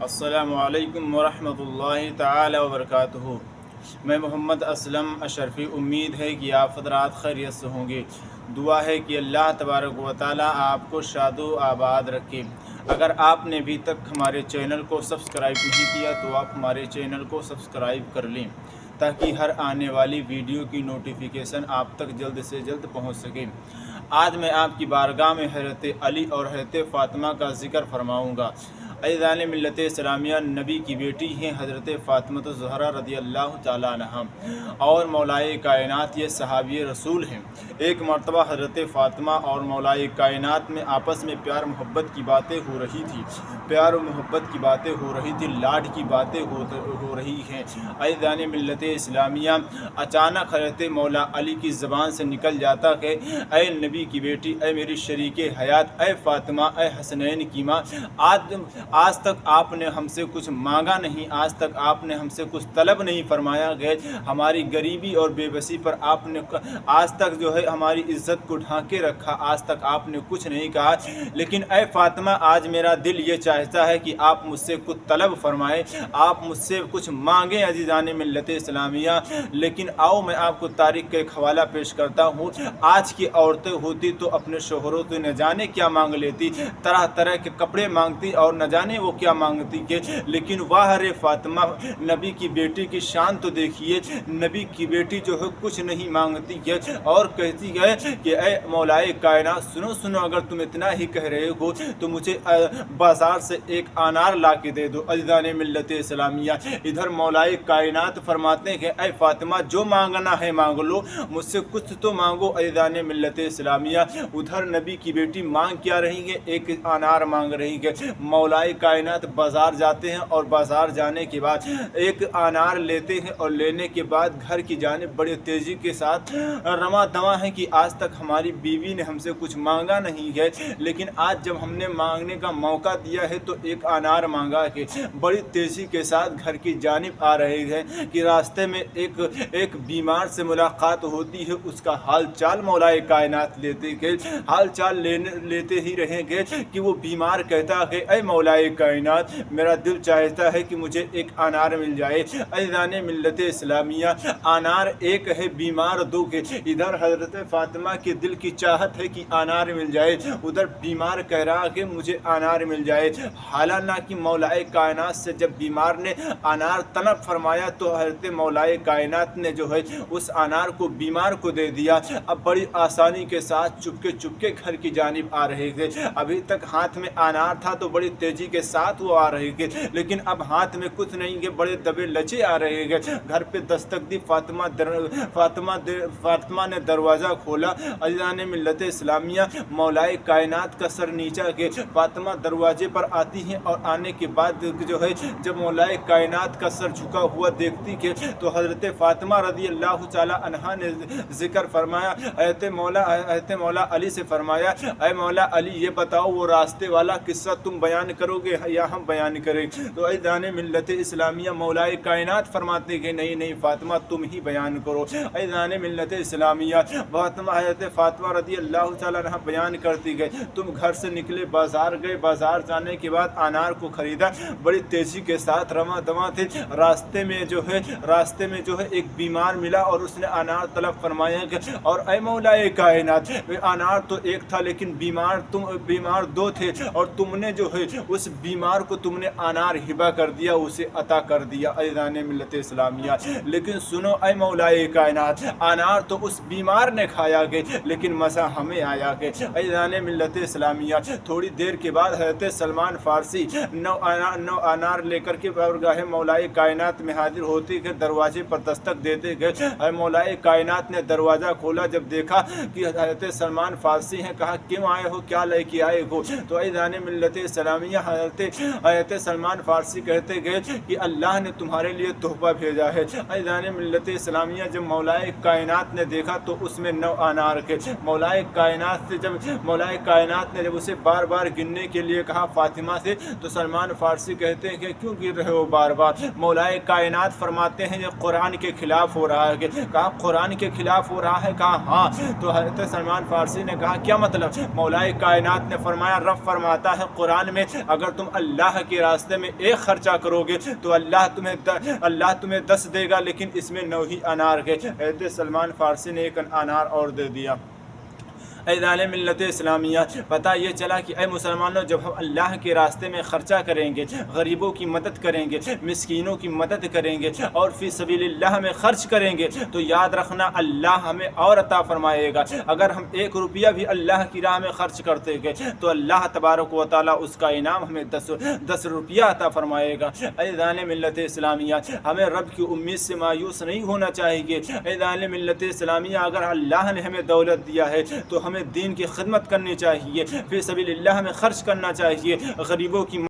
السلام علیکم ورحمۃ اللہ تعالی وبرکاتہ۔ میں محمد اسلم اشرفی، امید ہے کہ آپ حضرات خیریت سے ہوں گے۔ دعا ہے کہ اللہ تبارک و تعالی آپ کو شاد و آباد رکھے۔ اگر آپ نے ابھی تک ہمارے چینل کو سبسکرائب نہیں کیا تو آپ ہمارے چینل کو سبسکرائب کر لیں تاکہ ہر آنے والی ویڈیو کی نوٹیفیکیشن آپ تک جلد سے جلد پہنچ سکے۔ آج میں آپ کی بارگاہ میں حضرت علی اور حضرت فاطمہ کا ذکر فرماؤں گا۔ عزیزان ملت اسلامیہ، نبی کی بیٹی ہیں حضرت فاطمہ الزہرا رضی اللہ تعالیٰ عنہ اور مولائے کائنات، یہ صحابی رسول ہیں۔ ایک مرتبہ حضرت فاطمہ اور مولائے کائنات میں آپس میں پیار محبت کی باتیں ہو رہی تھی، لاڈ کی باتیں ہو رہی ہیں۔ عزیزان ملت اسلامیہ، اچانک حضرت مولا علی کی زبان سے نکل جاتا کہ اے نبی کی بیٹی، اے میری شریک حیات، اے فاطمہ، اے حسنین کی ماں، آج تک آپ نے ہم سے کچھ مانگا نہیں، آج تک آپ نے ہم سے کچھ طلب نہیں فرمایا گیا، ہماری غریبی اور بے بسی پر آپ نے آج تک ہماری عزت کو ڈھانکے رکھا، آج تک آپ نے کچھ نہیں کہا، لیکن اے فاطمہ آج میرا دل یہ چاہتا ہے کہ آپ مجھ سے کچھ طلب فرمائیں، آپ مجھ سے کچھ مانگیں۔ عزیزان ملت اسلامیہ، لیکن آؤ میں آپ کو تاریخ کا ایک حوالہ پیش کرتا ہوں۔ آج کی عورتیں ہوتی تو اپنے شوہروں سے نہ جانے کیا مانگ لیتی، طرح طرح کے کپڑے مانگتی اور نہ جانے وہ کیا مانگتی کہ، لیکن واہ رے فاطمہ، نبی کی بیٹی کی شان تو دیکھیے، نبی کی بیٹی کچھ نہیں مانگتی ہے اور کہتی ہے کہ اے مولائے کائنات، سنو اگر تم اتنا ہی کہہ رہے ہو تو مجھے بازار سے ایک انار لا کے دے دو۔ عزیزان ملت اسلامیہ، ادھر مولائے کائنات فرماتے ہیں کہ اے فاطمہ، جو مانگنا ہے مانگ لو، مجھ سے کچھ تو مانگو۔ عزیزان ملت اسلامیہ، ادھر نبی کی بیٹی مانگ کیا رہی ہے؟ ایک انار مانگ رہی ہے۔ مولائے کائنات بازار جاتے ہیں اور بازار جانے کے بعد ایک انار لیتے ہیں اور لینے کے بعد گھر کی جانب بڑے تیزی کے ساتھ رواں دواں ہے کہ آج تک ہماری بیوی نے ہم سے کچھ مانگا نہیں ہے، لیکن آج جب ہم نے مانگنے کا موقع دیا ہے تو ایک انار مانگا کہ بڑی تیزی کے ساتھ گھر کی جانب آ رہے ہیں کہ راستے میں ایک بیمار سے ملاقات ہوتی ہے، اس کا حال چال مولائے کائنات لیتے ہی رہیں گے کہ وہ بیمار کہتا ہے اے مولائے کائنات، میرا دل چاہتا ہے کہ مجھے ایک انار مل جائے۔ عزیزان ملت اسلامیہ، انار ایک ہے، بیمار دو کے۔ ادھر حضرت فاطمہ کے دل کی چاہت ہے کہ انار مل جائے، ادھر بیمار کہہ رہا کہ مجھے انار مل جائے۔ حالانکہ مولائے کائنات سے جب بیمار نے انار طلب فرمایا تو حضرت مولائے کائنات نے اس انار کو بیمار کو دے دیا۔ اب بڑی آسانی کے ساتھ چپکے گھر کی جانب آ رہے تھے۔ ابھی تک ہاتھ میں انار تھا تو بڑی تیزی کے ساتھ وہ آ رہے تھے، لیکن اب ہاتھ میں کچھ نہیں ہے، بڑے دبے لچے آ رہے ہیں۔ گھر پہ دستک دی، فاطمہ نے دروازہ کھولا۔ عزیزان ملت اسلامیہ، مولائے کائنات کا سر نیچا کہ فاطمہ دروازے پر آتی ہیں اور آنے کے بعد جب مولائے کائنات کا سر جھکا ہوا دیکھتی کہ تو حضرت فاطمہ رضی اللہ تعالی عنہا نے ذکر فرمایا، حضرت مولا علی سے فرمایا، اے مولا علی یہ بتاؤ وہ راستے والا قصہ تم بیان کرو گے یا ہم بیان کریں؟ تو عزیزان ملت اسلامیہ، مولائے کائنات فرماتے کہ نہیں فاطمہ تم ہی بیان کرو۔ عزیزان ملت اسلامیہ، حضرت فاطمہ رضی اللہ تعالیٰ عنہ بیان کرتی گئے، تم گھر سے نکلے، بازار گئے، بازار جانے کے بعد انار کو خریدا، بڑی تیزی کے ساتھ رواں دواں تھے۔ راستے میں ایک بیمار ملا اور اس نے انار طلب فرمایا کہ اور اے مولائے کائنات، انار تو ایک تھا لیکن بیمار دو تھے، اور تم نے اس بیمار کو تم نے انار ہبہ کر دیا، اسے عطا کر دیا۔ عزیزان ملت اسلامیہ، لیکن سنو اے مولائے کائنات، انار تو اس بیمار نے کھایا گئے لیکن مزہ ہمیں آیا گئے۔ عزیزان ملت اسلامیہ، تھوڑی دیر کے بعد حضرت سلمان فارسی 9 انار لے کر کے بارگاہ مولائے کائنات میں حاضر ہوتے گئے، دروازے پر دستک دیتے گئے۔ مولائے کائنات نے دروازہ کھولا، جب دیکھا کہ حضرت سلمان فارسی ہیں، کہا کیوں آئے ہو، کیا لے کے آئے ہو؟ تو عزیزان ملت اسلامیہ، حضرت سلمان فارسی کہتے گئے کہ اللہ نے تمہارے لیے تحفہ بھیجا ہے۔ عزیزان ملت اسلامیہ، جب مولائے کائنات نے دیکھا تو اس میں 9 انار کے۔ مولائے کائنات نے جب اسے بار بار گننے کے لیے کہا فاطمہ سے، تو سلمان فارسی کہتے ہیں کہ کیوں گر رہے ہو بار بار؟ مولائے کائنات فرماتے ہیں یہ قرآن کے خلاف ہو رہا ہے۔ کہا قرآن کے خلاف ہو رہا ہے؟ کہا ہاں۔ تو حضرت سلمان فارسی نے کہا کیا مطلب؟ مولائے کائنات نے فرمایا رب فرماتا ہے قرآن میں، اگر اگر تم اللہ کے راستے میں ایک خرچہ کرو گے تو اللہ تمہیں 10 دے گا، لیکن اس میں 9 ہی انار کے۔ حضرت سلمان فارسی نے ایک انار اور دے دیا۔ ایدان ملت اسلامیہ، پتہ یہ چلا کہ اے مسلمانوں، جب ہم اللہ کے راستے میں خرچہ کریں گے، غریبوں کی مدد کریں گے، مسکینوں کی مدد کریں گے اور فی سبیل اللہ میں خرچ کریں گے تو یاد رکھنا اللہ ہمیں اور عطا فرمائے گا۔ اگر ہم 1 روپیہ بھی اللہ کی راہ میں خرچ کرتے گئے تو اللہ تبارک و تعالیٰ اس کا انعام ہمیں 10 روپیہ عطا فرمائے گا۔ ایدان ملت اسلامیہ، ہمیں رب کی امید سے مایوس نہیں ہونا چاہیے۔ ایدان ملت اسلامیہ، اگر اللہ نے ہمیں دولت دیا ہے تو ہمیں دین کی خدمت کرنی چاہیے، فی سبیل اللہ میں خرچ کرنا چاہیے، غریبوں کی